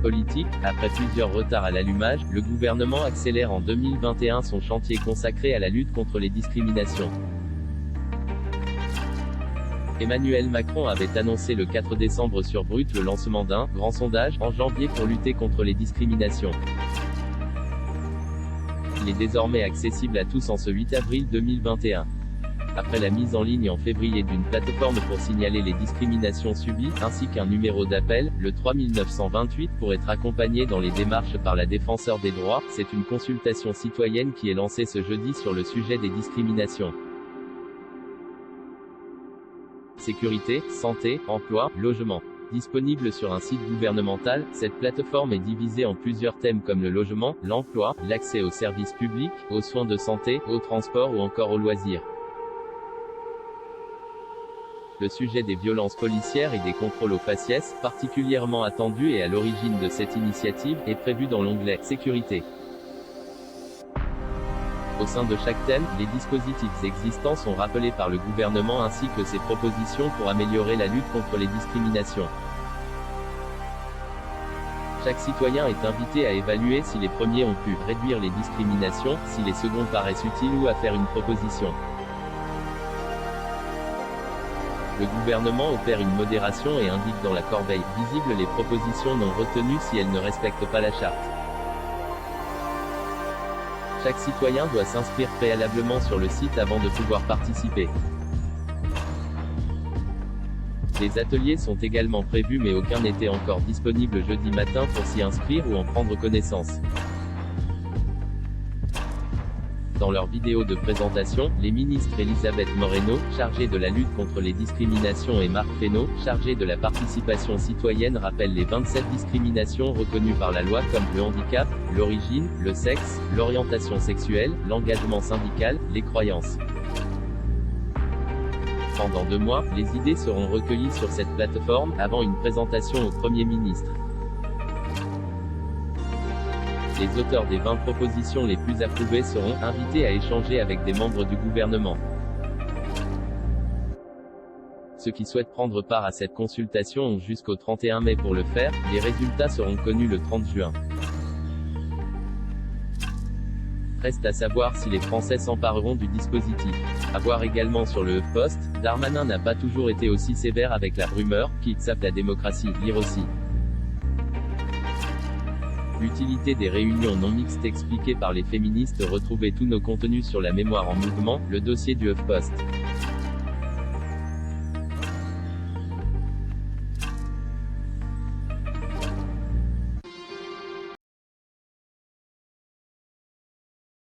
Politique, après plusieurs retards à l'allumage, le gouvernement accélère en 2021 son chantier consacré à la lutte contre les discriminations. Emmanuel Macron avait annoncé le 4 décembre sur Brut le lancement d'un « grand sondage » en janvier pour lutter contre les discriminations. Il est désormais accessible à tous en ce 8 avril 2021. Après la mise en ligne en février d'une plateforme pour signaler les discriminations subies, ainsi qu'un numéro d'appel, le 3928, pour être accompagné dans les démarches par la Défenseure des droits, c'est une consultation citoyenne qui est lancée ce jeudi sur le sujet des discriminations. Sécurité, santé, emploi, logement. Disponible sur un site gouvernemental, cette plateforme est divisée en plusieurs thèmes comme le logement, l'emploi, l'accès aux services publics, aux soins de santé, au transport ou encore aux loisirs. Le sujet des violences policières et des contrôles aux faciès, particulièrement attendu et à l'origine de cette initiative, est prévu dans l'onglet « Sécurité ». Au sein de chaque thème, les dispositifs existants sont rappelés par le gouvernement ainsi que ses propositions pour améliorer la lutte contre les discriminations. Chaque citoyen est invité à évaluer si les premiers ont pu réduire les discriminations, si les seconds paraissent utiles ou à faire une proposition. Le gouvernement opère une modération et indique dans la corbeille visible les propositions non retenues si elles ne respectent pas la charte. Chaque citoyen doit s'inscrire préalablement sur le site avant de pouvoir participer. Des ateliers sont également prévus mais aucun n'était encore disponible jeudi matin pour s'y inscrire ou en prendre connaissance. Dans leur vidéo de présentation, les ministres Elisabeth Moreno, chargée de la lutte contre les discriminations et Marc Fesneau, chargé de la participation citoyenne rappellent les 27 discriminations reconnues par la loi comme le handicap, l'origine, le sexe, l'orientation sexuelle, l'engagement syndical, les croyances. Pendant 2 mois, les idées seront recueillies sur cette plateforme, avant une présentation au Premier ministre. Les auteurs des 20 propositions les plus approuvées seront invités à échanger avec des membres du gouvernement. Ceux qui souhaitent prendre part à cette consultation ont jusqu'au 31 mai pour le faire, les résultats seront connus le 30 juin. Reste à savoir si les Français s'empareront du dispositif. À voir également sur le HuffPost, Darmanin n'a pas toujours été aussi sévère avec la rumeur, qui sape la démocratie, lire aussi. L'utilité des réunions non mixtes expliquée par les féministes. Retrouvez tous nos contenus sur la mémoire en mouvement, le dossier du HuffPost.